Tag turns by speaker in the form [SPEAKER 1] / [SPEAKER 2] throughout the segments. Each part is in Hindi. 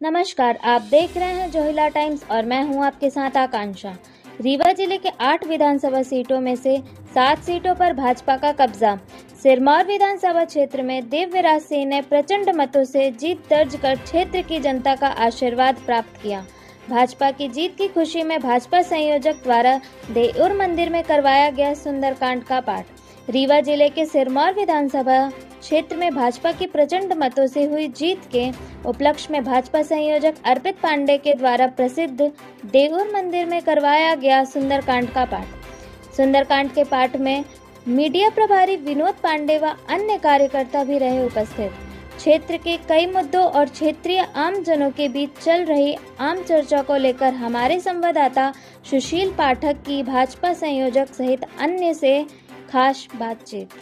[SPEAKER 1] नमस्कार, आप देख रहे हैं जोहिला टाइम्स और मैं हूं आपके साथ आकांक्षा। रीवा जिले के 8 विधानसभा सीटों में से 7 सीटों पर भाजपा का कब्जा। सिरमौर विधानसभा क्षेत्र में दिव्यराज सिंह ने प्रचंड मतों से जीत दर्ज कर क्षेत्र की जनता का आशीर्वाद प्राप्त किया। भाजपा की जीत की खुशी में भाजपा संयोजक द्वारा देऊर मंदिर में करवाया गया सुंदरकांड का पाठ। रीवा जिले के सिरमौर विधानसभा क्षेत्र में भाजपा की प्रचंड मतों से हुई जीत के उपलक्ष्य में भाजपा संयोजक अर्पित पांडे के द्वारा प्रसिद्ध देऊर मंदिर में करवाया गया सुंदरकांड का पाठ। सुंदरकांड के पाठ में मीडिया प्रभारी विनोद पांडे व अन्य कार्यकर्ता भी रहे उपस्थित। क्षेत्र के कई मुद्दों और क्षेत्रीय आम जनों के बीच चल रही आम चर्चा को लेकर हमारे संवाददाता सुशील पाठक की भाजपा संयोजक सहित अन्य से खास बातचीत।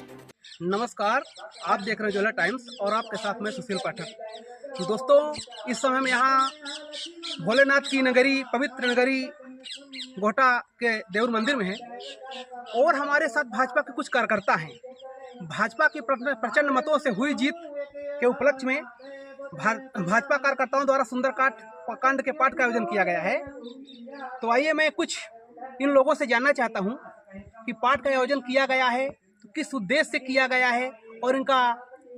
[SPEAKER 2] नमस्कार, आप देख रहे हैं जोहिला टाइम्स और आपके साथ में सुशील पाठक। दोस्तों, इस समय हम यहाँ भोलेनाथ की नगरी, पवित्र नगरी गोहटा के देऊर मंदिर में हैं और हमारे साथ भाजपा के कुछ कार्यकर्ता हैं। भाजपा की प्रचंड मतों से हुई जीत के उपलक्ष्य में भाजपा कार्यकर्ताओं द्वारा सुंदरकांड के पाठ का आयोजन किया गया है। तो आइए मैं कुछ इन लोगों से जानना चाहता हूँ कि पाठ का आयोजन किया गया है तो किस उद्देश्य से किया गया है और इनका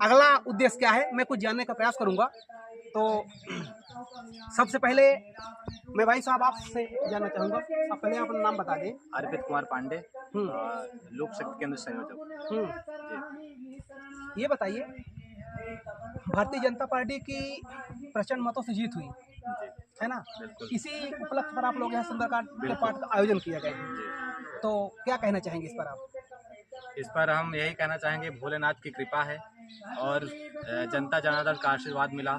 [SPEAKER 2] अगला उद्देश्य क्या है, मैं कुछ जानने का प्रयास करूंगा। तो सबसे पहले मैं भाई साहब आपसे जानना चाहूँगा, आप पहले अपना नाम बता दें।
[SPEAKER 3] अर्पित कुमार पांडे, लोक शक्ति केंद्र संयोजक।
[SPEAKER 2] ये बताइए, भारतीय जनता पार्टी की प्रचंड मतों से जीत हुई है ना, इसी उपलक्ष्य पर आप लोग यहाँ सुंदरकांड के पाठ का आयोजन किया गया है, तो क्या कहना चाहेंगे इस पर आप?
[SPEAKER 3] इस पर हम यही कहना चाहेंगे, भोलेनाथ की कृपा है और जनता जनार्दन का आशीर्वाद मिला,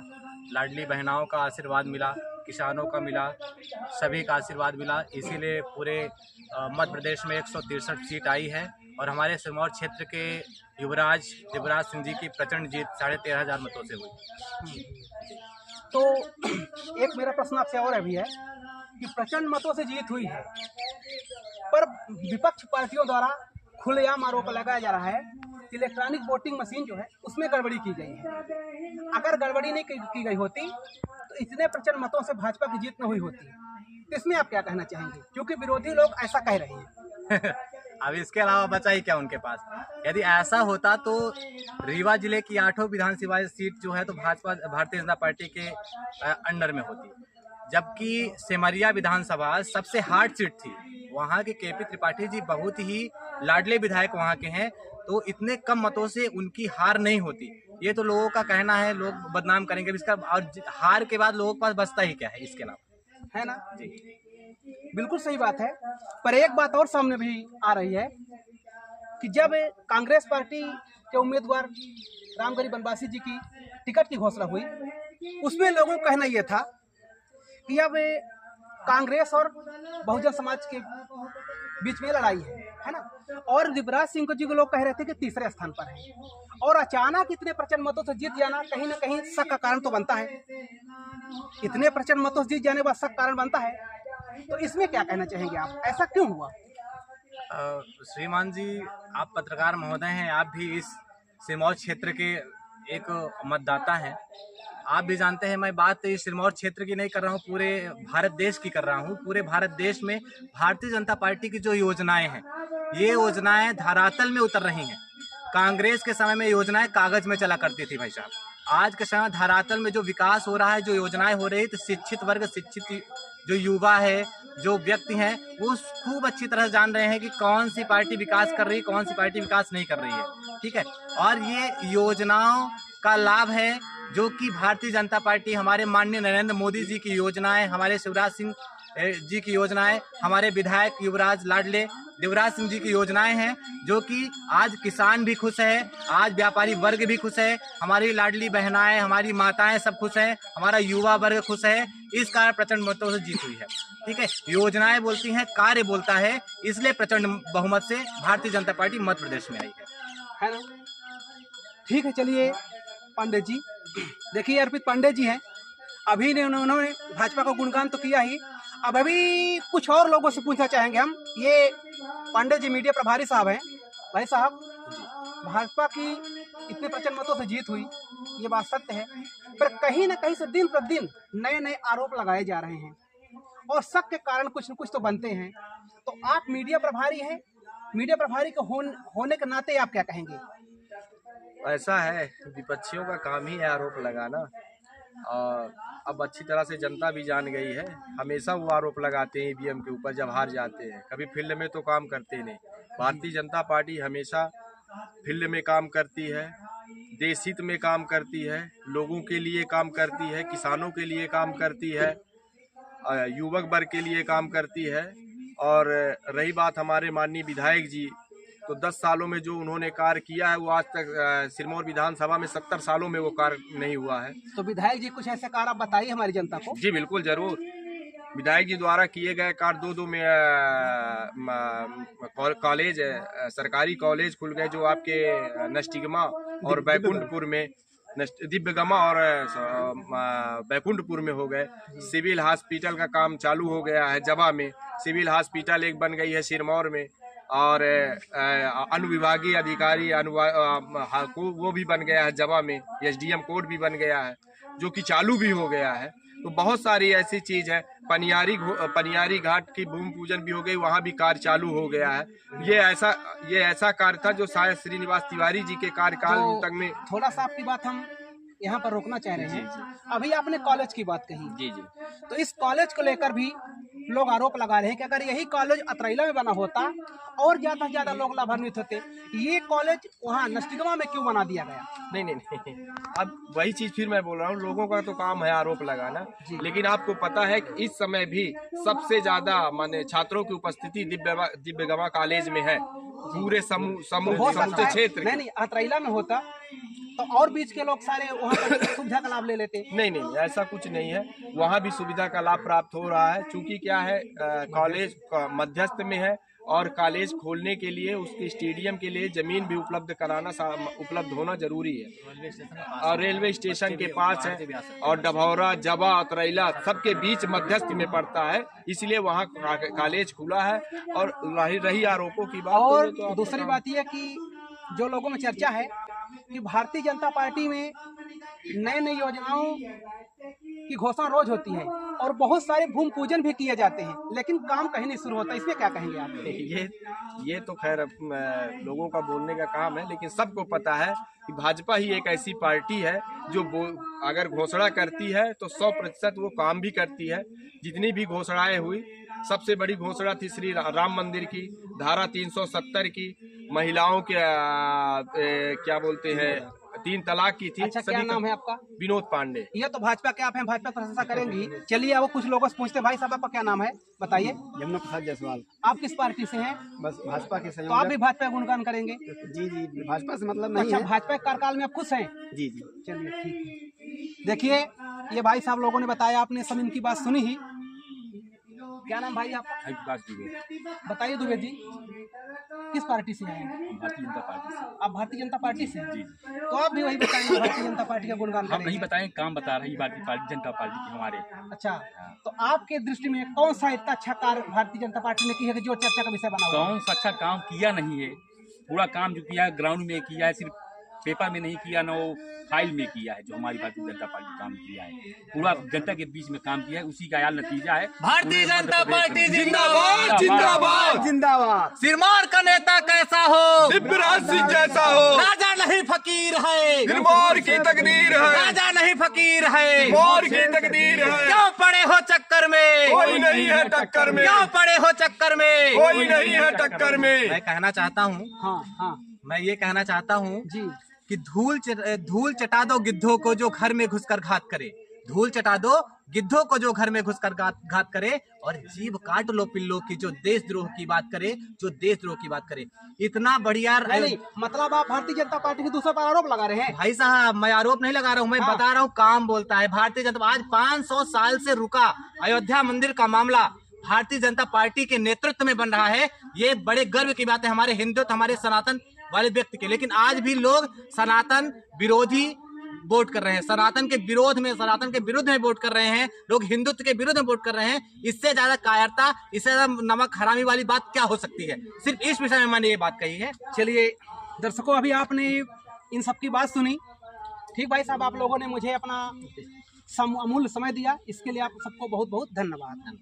[SPEAKER 3] लाडली बहनाओं का आशीर्वाद मिला, किसानों का मिला, सभी का आशीर्वाद मिला। इसीलिए पूरे मध्य प्रदेश में 163 सीट आई है और हमारे सिरमौर क्षेत्र के युवराज दिव्यराज सिंह जी की प्रचंड जीत 13,500 मतों से हुई।
[SPEAKER 2] तो एक मेरा प्रश्न आपसे और अभी है कि प्रचंड मतों से जीत हुई है, पर विपक्ष पार्टियों द्वारा खुलेआम आरोप लगाया जा रहा है कि इलेक्ट्रॉनिक वोटिंग मशीन जो है उसमें गड़बड़ी की गई है। अगर गड़बड़ी नहीं की गई होती तो इतने प्रचंड मतों से भाजपा की जीत न हुई होती। तो इसमें आप क्या कहना चाहेंगे, क्योंकि विरोधी लोग ऐसा कह रहे हैं।
[SPEAKER 3] अब इसके अलावा बचा ही क्या उनके पास? यदि ऐसा होता तो रीवा जिले की 8 विधानसभा सीट जो है तो भाजपा भारतीय जनता पार्टी के अंडर में होती, जबकि सिमरिया विधानसभा सबसे हार्ड सीट थी। वहाँ के केपी त्रिपाठी जी बहुत ही लाडले विधायक वहाँ के हैं, तो इतने कम मतों से उनकी हार नहीं होती। ये तो लोगों का कहना है, लोग बदनाम करेंगे इसका, और हार के बाद लोगों के पास बचता ही क्या है इसके अलावा,
[SPEAKER 2] है ना
[SPEAKER 3] जी।
[SPEAKER 2] बिल्कुल सही बात है, पर एक बात और सामने भी आ रही है कि जब कांग्रेस पार्टी के उम्मीदवार रामगढ़ी बनवासी जी की टिकट की घोषणा हुई, उसमें लोगों का कहना यह था कि अब कांग्रेस और बहुजन समाज के बीच में लड़ाई है ना, और दिव्यराज सिंह जी को लोग कह रहे थे कि तीसरे स्थान पर है, और अचानक इतने प्रचंड मतों से जीत जाना कहीं ना कहीं शक का कारण तो बनता है। इतने प्रचंड मतों से जीत जाने का शक कारण बनता है, तो इसमें क्या कहना चाहेंगे आप, ऐसा क्यों हुआ?
[SPEAKER 3] श्रीमान जी, आप पत्रकार महोदय हैं, आप भी इस सिरमौर क्षेत्र के एक मतदाता हैं। आप भी जानते हैं, मैं बात इस सिरमौर क्षेत्र की नहीं कर रहा हूँ, पूरे भारत देश की कर रहा हूँ। पूरे भारत देश में भारतीय जनता पार्टी की जो योजनाएं हैं, ये योजनाएं धरातल में उतर रही हैं। कांग्रेस के समय में योजनाएं कागज में चला करती थी भाई साहब, आज के समय धरातल में जो विकास हो रहा है, जो योजनाएं हो रही है, तो शिक्षित वर्ग, शिक्षित जो युवा है, जो व्यक्ति हैं, वो खूब अच्छी तरह जान रहे हैं कि कौन सी पार्टी विकास कर रही है, कौन सी पार्टी विकास नहीं कर रही है। ठीक है, और ये योजनाओं का लाभ है जो कि भारतीय जनता पार्टी, हमारे माननीय नरेंद्र मोदी जी की योजनाएं, हमारे शिवराज सिंह जी की योजनाएं, हमारे विधायक युवराज लाडले दिव्यराज सिंह जी की योजनाएं हैं, जो कि आज किसान भी खुश है, आज व्यापारी वर्ग भी खुश है, हमारी लाडली बहनाएं, हमारी माताएं सब खुश हैं, हमारा युवा वर्ग खुश है। इस कारण प्रचंड मतों से जीत हुई है। ठीक है, योजनाएं बोलती हैं, कार्य बोलता है, इसलिए प्रचंड बहुमत से भारतीय जनता पार्टी मध्य प्रदेश में आई
[SPEAKER 2] है ना। ठीक है, चलिए पांडे जी, देखिए अर्पित पांडे जी हैं, अभी ने उन्होंने भाजपा का गुणगान तो किया ही, अब अभी कुछ और लोगों से पूछना चाहेंगे हम। ये पांडे जी मीडिया प्रभारी साहब हैं। भाई साहब, भाजपा की इतने प्रचंड मतों से जीत हुई, ये बात सत्य है। पर कहीं ना कहीं से दिन प्रतिदिन नए नए आरोप लगाए जा रहे हैं और शक के कारण कुछ न कुछ तो बनते हैं। तो आप मीडिया प्रभारी हैं, मीडिया प्रभारी के होने के नाते आप क्या कहेंगे?
[SPEAKER 4] ऐसा है, विपक्षियों का काम ही है आरोप लगाना। और अब अच्छी तरह से जनता भी जान गई है, हमेशा वो आरोप लगाते हैं ईवीएम के ऊपर जब हार जाते हैं, कभी फील्ड में तो काम करते नहीं। भारतीय जनता पार्टी हमेशा फील्ड में काम करती है, देश हित में काम करती है, लोगों के लिए काम करती है, किसानों के लिए काम करती है, युवक वर्ग के लिए काम करती है। और रही बात हमारे माननीय विधायक जी, तो 10 सालों में जो उन्होंने कार्य किया है वो आज तक सिरमौर विधानसभा में 70 सालों में वो कार्य नहीं हुआ है।
[SPEAKER 2] तो विधायक जी कुछ ऐसे कार्य आप बताइए हमारी जनता को।
[SPEAKER 4] जी बिल्कुल जरूर। विधायक जी द्वारा किए गए कार्य दो में कॉलेज, सरकारी कॉलेज खुल गए जो आपके नष्टिगमा और बैकुंठपुर में, दिव्यगमा और बैकुंठपुर में हो गए। सिविल हॉस्पिटल का काम चालू हो गया है जबा में, सिविल हॉस्पिटल एक बन गई है सिरमौर में। और अनुविभागीय अधिकारी वो भी बन गया है जबा में, एसडीएम कोर्ट भी बन गया है जो कि चालू भी हो गया है। तो बहुत सारी ऐसी चीज है। पनियारी घाट की भूमि पूजन भी हो गई, वहाँ भी कार्य चालू हो गया है। ये ऐसा कार्य था जो शायद श्रीनिवास तिवारी जी के कार्यकाल तक में।
[SPEAKER 2] थोड़ा सा आपकी बात हम यहाँ पर रोकना चाह रहे हैं। अभी आपने कॉलेज की बात कही।
[SPEAKER 4] जी जी।
[SPEAKER 2] तो इस कॉलेज को लेकर भी लोग आरोप लगा रहे हैं कि अगर यही कॉलेज अतरैला में बना होता और ज्यादा से ज्यादा लोग लाभान्वित होते। ये कॉलेज वहाँ नष्टिगमा में क्यों बना दिया गया?
[SPEAKER 4] नहीं, अब वही चीज फिर मैं बोल रहा हूँ, लोगों का तो काम है आरोप लगाना, लेकिन आपको पता है कि इस समय भी सबसे ज्यादा माने छात्रों की उपस्थिति दिव्यगमा कॉलेज में है, पूरे समूचे क्षेत्र।
[SPEAKER 2] नहीं, अतरैला में होता तो और बीच के लोग सारे वहाँ पर सुविधा का लाभ ले लेते।
[SPEAKER 4] नहीं, ऐसा कुछ नहीं है, वहाँ भी सुविधा का लाभ प्राप्त हो रहा है। चूंकि क्या है, कॉलेज मध्यस्थ में है और कॉलेज खोलने के लिए उसके स्टेडियम के लिए जमीन भी उपलब्ध होना जरूरी है। और रेलवे स्टेशन के पास है और डभौरा, जबा, अतरैला सबके बीच मध्यस्थ में पड़ता है, इसलिए वहाँ कॉलेज खुला है। और रही आरोपों की बात,
[SPEAKER 2] और तो दूसरी बात यह कि जो लोगों में चर्चा है कि भारतीय जनता पार्टी में नई नई योजनाओं की घोषणा रोज होती है और बहुत सारे भूमि पूजन भी किए जाते हैं, लेकिन काम कहीं नहीं शुरू होता। इसमें क्या कहेंगे आप?
[SPEAKER 4] ये तो खैर लोगों का बोलने का काम है, लेकिन सबको पता है कि भाजपा ही एक ऐसी पार्टी है जो अगर घोषणा करती है तो 100% वो काम भी करती है। जितनी भी घोषणाएं हुई, सबसे बड़ी घोषणा थी श्री राम मंदिर की, धारा 370 की, महिलाओं के क्या बोलते हैं 3 तलाक की थी।
[SPEAKER 2] अच्छा, क्या नाम है आपका?
[SPEAKER 4] विनोद पांडे।
[SPEAKER 2] ये तो भाजपा के आप हैं, भाजपा प्रशंसा करेंगी। चलिए अब कुछ लोगों से पूछते, भाई साहब आपका क्या नाम है, बताइए।
[SPEAKER 5] यमुना प्रसाद जायसवाल।
[SPEAKER 2] आप किस पार्टी से हैं?
[SPEAKER 5] बस भाजपा के सहयोग।
[SPEAKER 2] तो आप भी भाजपा गुणगान करेंगे?
[SPEAKER 5] जी, भाजपा से मतलब नहीं।
[SPEAKER 2] अच्छा,
[SPEAKER 5] है।
[SPEAKER 2] भाजपा के कार्यकाल में आप खुश हैं?
[SPEAKER 5] जी।
[SPEAKER 2] चलिए ठीक है। देखिए, ये भाई साहब लोगों ने बताया, आपने सब इनकी बात सुनी ही। क्या नाम भाई आपका? बताइए दुबे जी, किस पार्टी से हैं?
[SPEAKER 6] भारतीय जनता पार्टी से।
[SPEAKER 2] आप भारतीय जनता पार्टी से?
[SPEAKER 6] जी।
[SPEAKER 2] तो आप भी वही बताएंगे, भारतीय जनता पार्टी का गुणगान
[SPEAKER 6] हम नहीं बताएं, काम बता रही भारतीय जनता पार्टी की हमारे।
[SPEAKER 2] अच्छा, तो आपके दृष्टि में कौन सा इतना अच्छा कार्य भारतीय जनता पार्टी ने किया है जो चर्चा का विषय बना हुआ है?
[SPEAKER 6] कौन सा अच्छा काम किया नहीं है? पूरा काम जो किया है ग्राउंड में किया है, सिर्फ पेपर में नहीं किया, न वो फाइल में किया है। जो हमारी भारतीय जनता पार्टी काम किया है, पूरा जनता के बीच में काम किया है, उसी का यार नतीजा है।
[SPEAKER 3] भारतीय जनता पार्टी जिंदाबाद, जिंदाबाद,
[SPEAKER 5] जिंदाबाद।
[SPEAKER 3] सिरमौर का नेता कैसा हो?
[SPEAKER 4] दिव्यराज सिंह जैसा हो।
[SPEAKER 3] राजा नहीं फकीर है,
[SPEAKER 4] सिरमौर की तकदीर है।
[SPEAKER 3] राजा नहीं फकीर है,
[SPEAKER 4] सिरमौर की तकदीर है।
[SPEAKER 3] क्यों पड़े हो चक्कर में?
[SPEAKER 4] कोई नहीं है टक्कर में।
[SPEAKER 3] क्यों पड़े हो चक्कर में?
[SPEAKER 4] कोई नहीं है टक्कर में।
[SPEAKER 3] मैं कहना चाहता हूँ,
[SPEAKER 2] हाँ,
[SPEAKER 3] मैं ये कहना चाहता हूँ
[SPEAKER 2] जी
[SPEAKER 3] कि धूल चटा दो गिद्धों को जो घर में घुसकर घात करे। धूल चटा दो गिद्धों को जो घर में घुसकर घात करे, और जीभ काट लो पिल्लों की जो देशद्रोह की बात करे, जो देशद्रोह की बात करे। इतना बढ़िया
[SPEAKER 2] नहीं, मतलब आप भारतीय जनता पार्टी के दूसरे पर आरोप लगा रहे हैं?
[SPEAKER 3] भाई साहब, मैं आरोप नहीं लगा रहा हूँ, मैं बता रहा हूँ काम बोलता है। भारतीय जनता आज 500 साल से रुका अयोध्या मंदिर का मामला भारतीय जनता पार्टी के नेतृत्व में बन रहा है। ये बड़े गर्व की बात है हमारे हिंदुत्व, हमारे सनातन वाले व्यक्ति के। लेकिन आज भी लोग सनातन विरोधी वोट कर रहे हैं, सनातन के विरोध में, सनातन के विरुद्ध में वोट कर रहे हैं लोग, हिंदुत्व के विरुद्ध में वोट कर रहे हैं। इससे ज्यादा कायरता, इससे ज्यादा नमक हरामी वाली बात क्या हो सकती है? सिर्फ इस विषय में मैंने ये बात कही है।
[SPEAKER 2] चलिए दर्शकों, अभी आपने इन सब की बात सुनी। ठीक भाई साहब, आप लोगों ने मुझे अपना अमूल्य समय दिया, इसके लिए आप सबको बहुत बहुत धन्यवाद।